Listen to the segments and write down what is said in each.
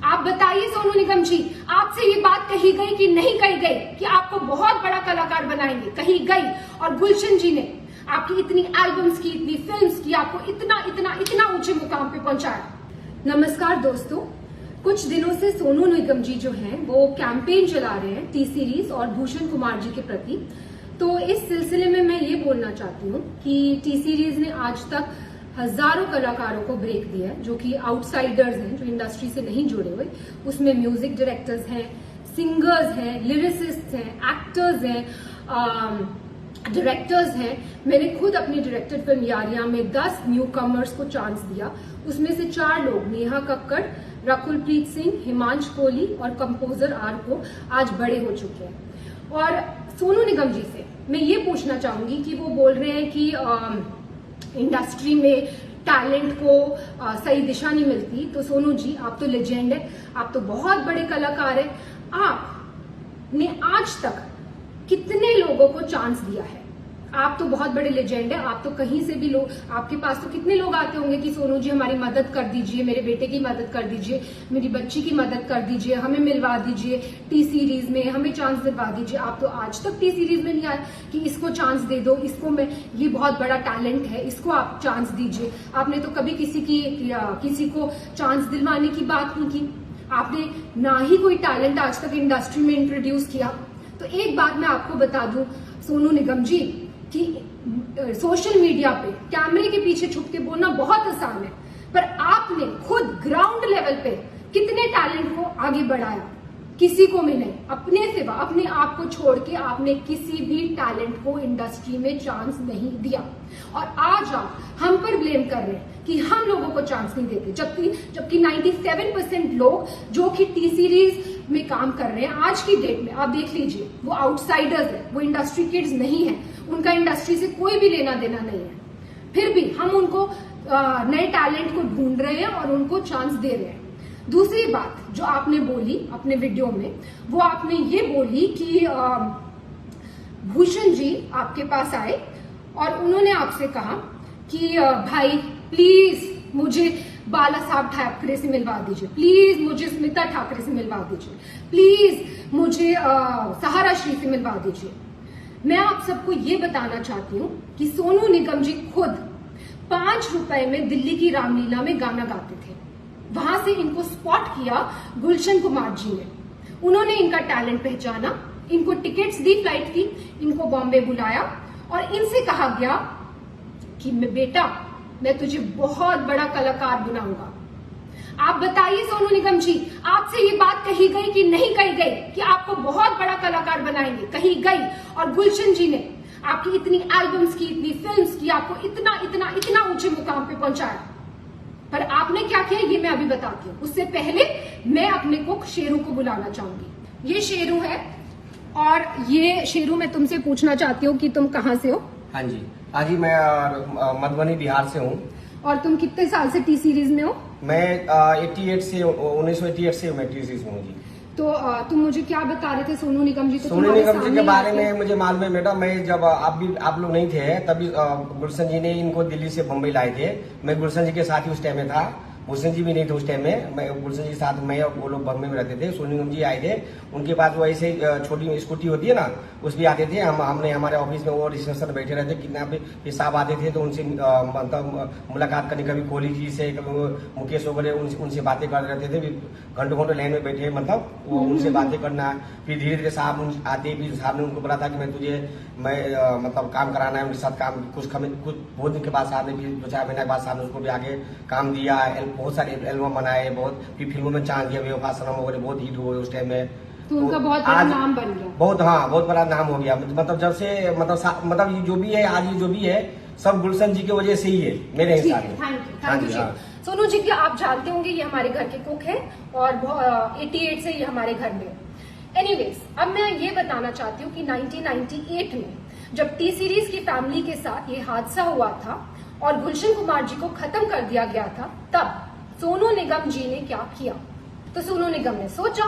आप बताइए सोनू निगम जी, आपसे ये बात कही गई कि नहीं कही गई कि आपको बहुत बड़ा कलाकार बनाएंगे? कही गई। और गुलशन जी ने आपकी इतनी एल्बम्स की, इतनी फिल्म्स की, आपको इतना इतना इतना ऊंचे मुकाम पे पहुंचाया। नमस्कार दोस्तों, कुछ दिनों से सोनू निगम जी जो हैं वो कैंपेन चला रहे हैं टी सीरीज और भूषण कुमार जी के प्रति। तो इस सिलसिले में मैं ये बोलना चाहती हूँ कि टी सीरीज ने आज तक हजारों कलाकारों को ब्रेक दिया है, जो कि आउटसाइडर्स हैं, जो इंडस्ट्री से नहीं जुड़े हुए। उसमें म्यूजिक डायरेक्टर्स हैं, सिंगर्स हैं, लिरिसिस्ट हैं, एक्टर्स हैं, डायरेक्टर्स हैं। मैंने खुद अपनी डायरेक्टेड फिल्म यारियां में 10 न्यू कमर्स को चांस दिया। उसमें से 4 लोग, नेहा कक्कड़, रकुलप्रीत सिंह, हिमांश कोहली और कंपोजर आर को आज बड़े हो चुके हैं। और सोनू निगम जी से मैं ये पूछना चाहूंगी कि वो बोल रहे हैं कि इंडस्ट्री में टैलेंट को सही दिशा नहीं मिलती। तो सोनू जी, आप तो लेजेंड है, आप तो बहुत बड़े कलाकार हैं। आपने आज तक कितने लोगों को चांस दिया है? आप तो बहुत बड़े लेजेंड है, आप तो कहीं से भी लोग, आपके पास तो कितने लोग आते होंगे कि सोनू जी हमारी मदद कर दीजिए, मेरे बेटे की मदद कर दीजिए, मेरी बच्ची की मदद कर दीजिए, हमें मिलवा दीजिए टी सीरीज में, हमें चांस दिलवा दीजिए। आप तो आज तक टी सीरीज में नहीं आए कि इसको चांस दे दो, इसको मैं, ये बहुत बड़ा टैलेंट है, इसको आप चांस दीजिए। आपने तो कभी किसी को चांस दिलवाने की बात नहीं की। आपने ना ही कोई टैलेंट आज तक इंडस्ट्री में इंट्रोड्यूस किया। तो एक बात मैं आपको बता दूं सोनू निगम जी, कि सोशल मीडिया पे कैमरे के पीछे छुप के बोलना बहुत आसान है, पर आपने खुद ग्राउंड लेवल पे कितने टैलेंट को आगे बढ़ाया? किसी को भी नहीं। अपने सिवा, अपने आप को छोड़ के आपने किसी भी टैलेंट को इंडस्ट्री में चांस नहीं दिया। और आज आप हम पर ब्लेम कर रहे हैं कि हम लोगों को चांस नहीं देते, जबकि 97% लोग जो कि टी सीरीज में काम कर रहे हैं आज की डेट में, आप देख लीजिए, वो आउटसाइडर्स है, वो इंडस्ट्री किड्स नहीं है, उनका इंडस्ट्री से कोई भी लेना देना नहीं है। फिर भी हम उनको नए टैलेंट को ढूंढ रहे हैं और उनको चांस दे रहे हैं। दूसरी बात जो आपने बोली अपने वीडियो में, वो आपने ये बोली कि भूषण जी आपके पास आए और उन्होंने आपसे कहा कि भाई प्लीज मुझे बाला साहब ठाकरे से मिलवा दीजिए, प्लीज मुझे स्मिता ठाकरे से मिलवा दीजिए, प्लीज मुझे सहारा श्री से मिलवा दीजिए। मैं आप सबको ये बताना चाहती हूँ कि सोनू निगम जी खुद 5 रुपए में दिल्ली की रामलीला में गाना गाते थे। वहां से इनको स्पॉट किया गुलशन कुमार जी ने। उन्होंने इनका टैलेंट पहचाना, इनको टिकट्स दी फ्लाइट की, इनको बॉम्बे बुलाया और इनसे कहा गया कि बेटा मैं तुझे बहुत बड़ा कलाकार बनाऊंगा। आप बताइए सोनू निगम जी, आपसे ये बात कही गई कि नहीं कही गई कि आपको बहुत बड़ा कलाकार बनाएंगे? कही गई। और गुलशन जी ने आपकी इतनी एल्बम्स की, इतनी फिल्म्स की, आपको इतना इतना इतना ऊंचे मुकाम पे पहुंचाया। पर आपने क्या किया ये मैं अभी बताती हूँ। उससे पहले मैं अपने को शेरू को बुलाना चाहूंगी। ये शेरू है और ये शेरू मैं तुमसे पूछना चाहती हूँ कि तुम कहाँ से हो? हाँ जी, मैं मधुबनी बिहार से हूँ। और तुम कितने साल से टी सीरीज में हो? मैं 1988 से मैं टी सीरीज में हूँ जी। तो तुम मुझे क्या बता रहे थे सोनू निगम जी? तो सोनू निगम जी के बारे में मुझे मालूम है बेटा। मैं जब आप लोग नहीं थे तभी गुलशन जी ने इनको दिल्ली से बम्बई लाए थे। मैं गुलशन जी के साथ ही उस टाइम में था, भूषण जी भी नहीं थे उस टाइम में। मैं गुलशन जी के साथ, मैं और वो लोग बम्बई में रहते थे। सोनू निगम जी आए थे, उनके पास वो ऐसे छोटी स्कूटी होती है ना, उस भी आते थे। हमने हमारे ऑफिस में वो रिसेप्शन बैठे रहते, कितना पे साहब आते थे तो उनसे मतलब मुलाकात करनी, कभी कोहली जी से, कभी मुकेश वगैरह, उनसे बातें करते रहते थे। घंटों घंटों लाइन में बैठे, मतलब वो उनसे बातें करना। फिर धीरे धीरे साहब आते, फिर साहब ने उनको बोला था कि मैं मतलब काम कराना है उनके साथ काम। कुछ बहुत दिन के बाद साहब ने, फिर 2-4 महीने के बाद साहब ने उसको भी आगे काम दिया। बहुत सारे एल्बम बनाए, बहुत फिर फिल्मों में चांस दिया, बेवफा सनम वगैरह बहुत हिट हुए उस टाइम में। तो उनका बहुत बड़ा नाम बन गया। बहुत बड़ा नाम हो गया। मतलब जब से मतलब ये जो भी है आज, ये जो भी है सब गुलशन जी की वजह से ही है मेरे हिसाब में। Thank you. सोनू जी की आप जानते होंगे ये हमारे घर के कुक है और 88 से ये हमारे घर में। एनीवेज, अब मैं ये बताना चाहती हूँ कि 1998 में जब टी सीरीज की फैमिली के साथ ये हादसा हुआ था और गुलशन कुमार जी को खत्म कर दिया गया था, तब सोनू निगम जी ने क्या किया? तो सोनू निगम ने सोचा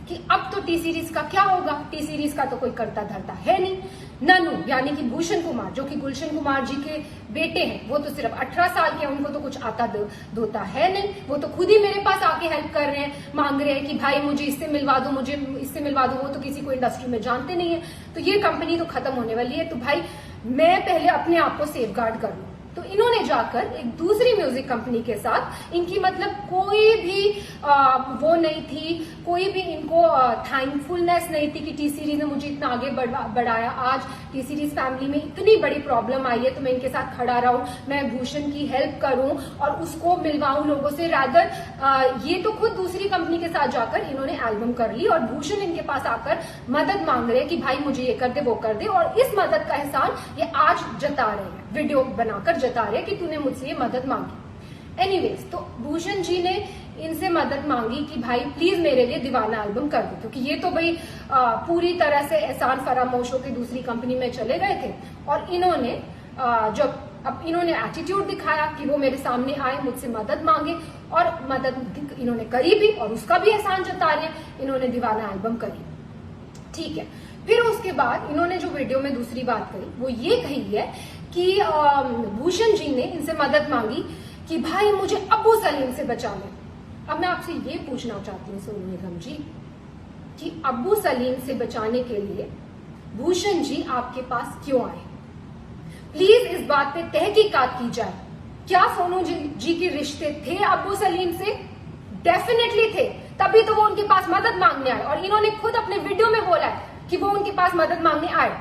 कि अब तो टी सीरीज का क्या होगा, टी सीरीज का तो कोई करता धरता है नहीं। ननू यानी कि भूषण कुमार, जो कि गुलशन कुमार जी के बेटे हैं, वो तो सिर्फ 18 साल के हैं, उनको तो कुछ आता धोता है नहीं। वो तो खुद ही मेरे पास आके हेल्प कर रहे हैं, मांग रहे हैं कि भाई मुझे इससे मिलवा दो, मुझे इससे मिलवा दो। वो तो किसी को इंडस्ट्री में जानते नहीं है। तो ये कंपनी तो खत्म होने वाली है, तो भाई मैं पहले अपने आप को सेफ गार्ड कर लूं। तो इन्होंने जाकर एक दूसरी म्यूजिक कंपनी के साथ, इनकी मतलब कोई भी वो नहीं थी, कोई भी इनको थैंकफुलनेस नहीं थी कि टी सीरीज ने मुझे इतना आगे बढ़ाया। आज टी सीरीज फैमिली में इतनी बड़ी प्रॉब्लम आई है तो मैं इनके साथ खड़ा रहूं, मैं भूषण की हेल्प करूं और उसको मिलवाऊं लोगों से। रादर ये तो खुद दूसरी कंपनी के साथ जाकर इन्होंने एल्बम कर ली और भूषण इनके पास आकर मदद मांग रहे हैं कि भाई मुझे ये कर दे, वो कर दे। और इस मदद का एहसान ये आज जता रहे हैं, वीडियो बनाकर जता रहे हैं कि तूने मुझसे ये मदद मांगी। एनीवेज, तो भूषण जी ने इनसे मदद मांगी कि भाई प्लीज मेरे लिए दीवाना एल्बम कर दो, क्योंकि ये तो भाई पूरी तरह से एहसान फरामोश होकर दूसरी कंपनी में चले गए थे। और इन्होंने जब अब इन्होंने एटीट्यूड दिखाया कि वो मेरे सामने आए, मुझसे मदद मांगे, और मदद इन्होंने करी भी और उसका भी एहसान जता रहे हैं। इन्होंने दीवाना एल्बम करी, ठीक है। फिर उसके बाद इन्होंने जो वीडियो में दूसरी बात कही वो ये कही है कि भूषण जी ने इनसे मदद मांगी कि भाई मुझे अब्बू सलीम से बचा ले। अब मैं आपसे ये पूछना चाहती हूँ सोनू निगम जी कि अब्बू सलीम से बचाने के लिए भूषण जी आपके पास क्यों आए? प्लीज इस बात पे तहकीकात की जाए। क्या सोनू जी के रिश्ते थे अब्बू सलीम से? डेफिनेटली थे, तभी तो वो उनके पास मदद मांगने आए। और इन्होंने खुद अपने वीडियो में बोला है कि वो उनके पास मदद मांगने आए।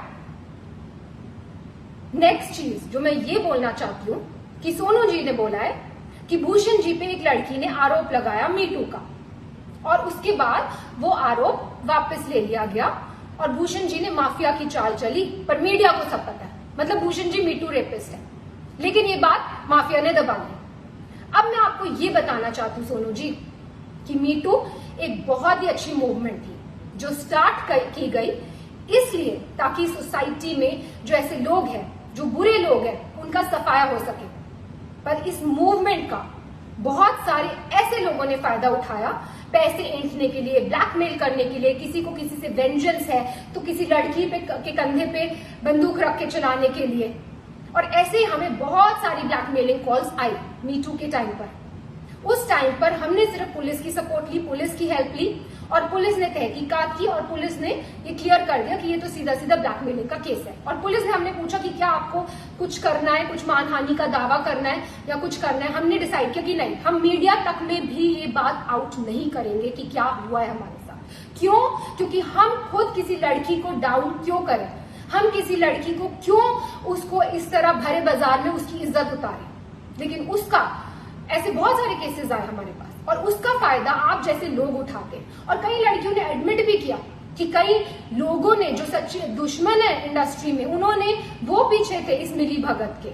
नेक्स्ट चीज जो मैं ये बोलना चाहती हूँ कि सोनू जी ने बोला है कि भूषण जी पे एक लड़की ने आरोप लगाया मीटू का, और उसके बाद वो आरोप वापस ले लिया गया और भूषण जी ने माफिया की चाल चली। पर मीडिया को सब पता है, मतलब भूषण जी मीटू रेपिस्ट है, लेकिन ये बात माफिया ने दबा दी। अब मैं आपको ये बताना चाहती हूँ सोनू जी कि मीटू एक बहुत ही अच्छी मूवमेंट थी जो स्टार्ट की गई इसलिए ताकि सोसाइटी में जो ऐसे लोग हैं, जो बुरे लोग हैं, उनका सफाया हो सके। पर इस मूवमेंट का बहुत सारे ऐसे लोगों ने फायदा उठाया, पैसे ऐंठने के लिए, ब्लैकमेल करने के लिए, किसी को किसी से वेंजेंस है तो किसी लड़की के कंधे पे बंदूक रख के चलाने के लिए। और ऐसे ही हमें बहुत सारी ब्लैकमेलिंग कॉल्स आई मीटू के टाइम पर। उस टाइम पर हमने सिर्फ पुलिस की सपोर्ट ली, पुलिस की हेल्प ली, और पुलिस ने तहकीकात की और पुलिस ने ये क्लियर कर दिया कि ये तो सीधा सीधा ब्लैकमेलिंग का केस है। और पुलिस ने हमने पूछा कि क्या आपको कुछ करना है, कुछ मानहानि का दावा करना है या कुछ करना है। हमने डिसाइड किया कि नहीं, हम मीडिया तक में भी ये बात आउट नहीं करेंगे कि क्या हुआ है हमारे साथ। क्यों? क्योंकि हम खुद किसी लड़की को डाउन क्यों करें, हम किसी लड़की को क्यों उसको इस तरह भरे बाजार में उसकी इज्जत उतारें। लेकिन उसका ऐसे बहुत सारे केसेस आए हमारे पास और उसका फायदा आप जैसे लोग उठाते हैं। और कई लड़कियों ने एडमिट भी किया कि कई लोगों ने जो सच्चे दुश्मन है इंडस्ट्री में, उन्होंने वो पीछे थे इस मिली भगत के।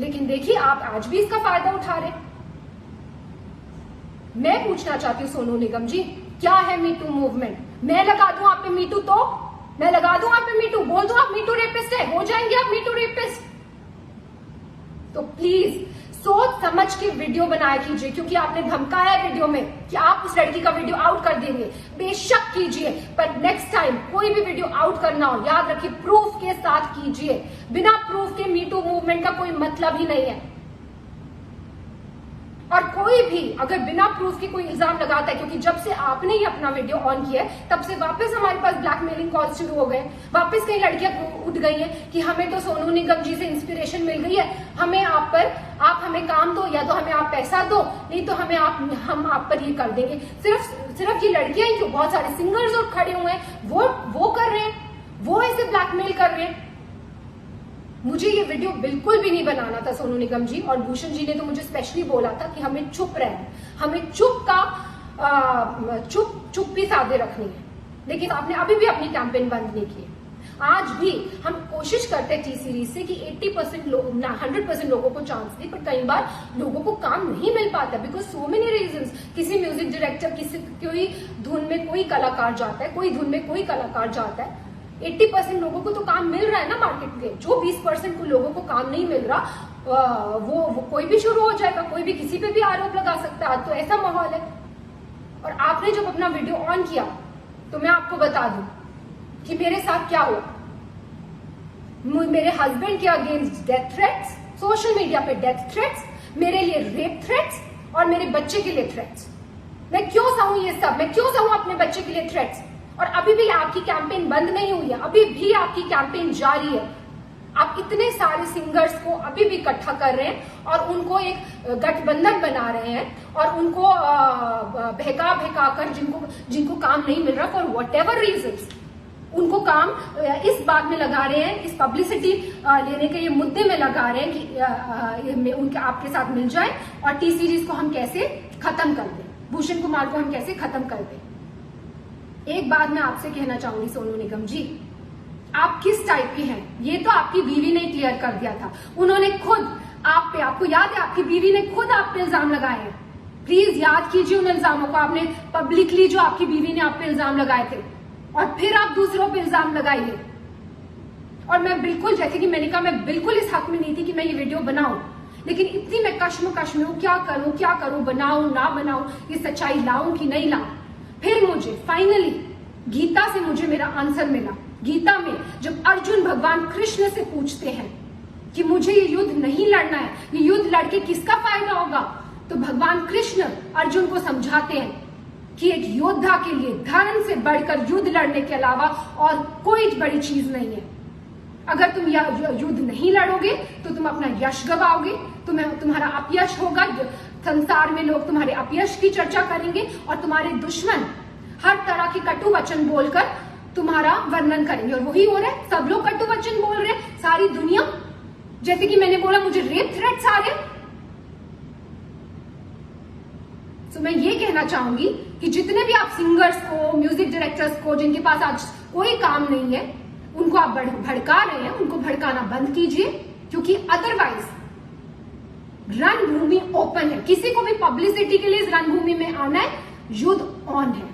लेकिन देखिए आप आज भी इसका फायदा उठा रहे। मैं पूछना चाहती हूँ सोनू निगम जी, क्या है मीटू मूवमेंट? मैं लगा दूं आप पे मीटू, तो मैं लगा दूं आप पे मीटू, बोल दूं आप मीटू रेपिस्ट है, हो जाएंगे आप मीटू रेपिस्ट। तो प्लीज सोच समझ के वीडियो बनाया कीजिए, क्योंकि आपने धमकाया वीडियो में कि आप उस लड़की का वीडियो आउट कर देंगे। बेशक कीजिए, पर नेक्स्ट टाइम कोई भी वीडियो आउट करना हो, याद रखिए प्रूफ के साथ कीजिए। बिना प्रूफ के मीटू मूवमेंट का कोई मतलब ही नहीं है। और कोई भी अगर बिना प्रूफ के कोई इल्जाम लगाता है, क्योंकि जब से आपने ये अपना वीडियो ऑन किया है तब से वापस हमारे पास ब्लैकमेलिंग कॉल शुरू हो गए। वापस कई लड़कियां उठ गई हैं कि हमें तो सोनू निगम जी से इंस्पिरेशन मिल गई है, हमें आप हमें काम दो, या तो हमें आप पैसा दो, नहीं तो हम आप पर ये कर देंगे। सिर्फ ये लड़कियां ही क्यों, बहुत सारे सिंगर्स और खड़े हुए हैं, वो कर रहे हैं, वो ऐसे ब्लैकमेल कर रहे हैं। मुझे ये वीडियो बिल्कुल भी नहीं बनाना था सोनू निगम जी, और भूषण जी ने तो मुझे स्पेशली बोला था कि हमें चुप रहना, हमें चुप्पी साधे रखनी है। लेकिन आपने अभी भी अपनी कैंपेन बंद नहीं की। आज भी हम कोशिश करते हैं टी सीरीज से कि 80% लोग 100% लोगों को चांस दे, पर कई बार लोगों को काम नहीं मिल पाता बिकॉज सो मेनी रीजंस। किसी म्यूजिक डायरेक्टर, कोई धुन में कोई कलाकार जाता है, कोई धुन में कोई कलाकार जाता है। 80% लोगों को तो काम मिल रहा है ना मार्केट में। जो 20% को लोगों को काम नहीं मिल रहा, वो कोई भी शुरू हो जाएगा, कोई भी किसी पे भी आरोप लगा सकता है। आज तो ऐसा माहौल है। और आपने जब अपना वीडियो ऑन किया तो मैं आपको बता दूं कि मेरे साथ क्या हुआ। मेरे हस्बैंड के against death threats, social media पे डेथ थ्रेट्स, मेरे लिए रेप थ्रेट्स और मेरे बच्चे के लिए थ्रेट्स। मैं क्यों सहूं ये सब? मैं क्यों सहूं अपने बच्चे के लिए थ्रेट्स? और अभी भी आपकी कैंपेन बंद नहीं हुई है, अभी भी आपकी कैंपेन जारी है। आप इतने सारे सिंगर्स को अभी भी इकट्ठा कर रहे हैं और उनको एक गठबंधन बना रहे हैं और उनको बहका कर जिनको काम नहीं मिल रहा फॉर वट एवर रीजन्स, उनको काम इस बात में लगा रहे हैं, इस पब्लिसिटी लेने के ये मुद्दे में लगा रहे हैं कि उनके आपके साथ मिल जाए और टी सीरीज को हम कैसे खत्म कर दें, भूषण कुमार को हम कैसे खत्म कर दें। एक बात मैं आपसे कहना चाहूंगी सोनू निगम जी, आप किस टाइप के हैं ये तो आपकी बीवी ने क्लियर कर दिया था। उन्होंने खुद आप पे, आपको याद है, आपकी बीवी ने खुद आप पे इल्जाम लगाए हैं। प्लीज याद कीजिए उन इल्जामों को। आपने पब्लिकली जो आपकी बीवी ने आप पे इल्जाम लगाए थे और फिर आप दूसरों पे इल्जाम लगाइए। और मैं बिल्कुल, जैसे कि मैंने कहा, मैं बिल्कुल इस हक में नहीं थी कि मैं ये वीडियो बनाऊं, लेकिन इतनी मैं कश्मकश में हूं, क्या करूं, बनाऊं ना बनाऊं, ये सच्चाई लाऊं कि नहीं लाऊं। फिर मुझे फाइनली गीता से मुझे मेरा आंसर मिला। गीता में जब अर्जुन भगवान कृष्ण से पूछते हैं कि मुझे ये युद्ध नहीं लड़ना है, ये युद्ध लड़के किसका फायदा होगा, तो भगवान कृष्ण अर्जुन को समझाते हैं कि एक योद्धा के लिए धर्म से बढ़कर युद्ध लड़ने के अलावा और कोई बड़ी चीज नहीं है। अगर तुम युद्ध नहीं लड़ोगे तो तुम अपना यश गवाओगे, तुम्हारा अपयश होगा, संसार में लोग तुम्हारे अपयश की चर्चा करेंगे और तुम्हारे दुश्मन हर तरह के कटु वचन बोलकर तुम्हारा वर्णन करेंगे। और वही हो रहा है, सब लोग कटु वचन बोल रहे हैं, सारी दुनिया। जैसे कि मैंने बोला, मुझे रेप थ्रेट्स आ रहे। तो मैं ये कहना चाहूंगी कि जितने भी आप सिंगर्स को, म्यूजिक डायरेक्टर्स को, जिनके पास आज कोई काम नहीं है, उनको आप भड़का रहे हैं, उनको भड़काना बंद कीजिए, क्योंकि अदरवाइज रणभूमि ओपन है। किसी को भी पब्लिसिटी के लिए इस रणभूमि में आना है, युद्ध ऑन है।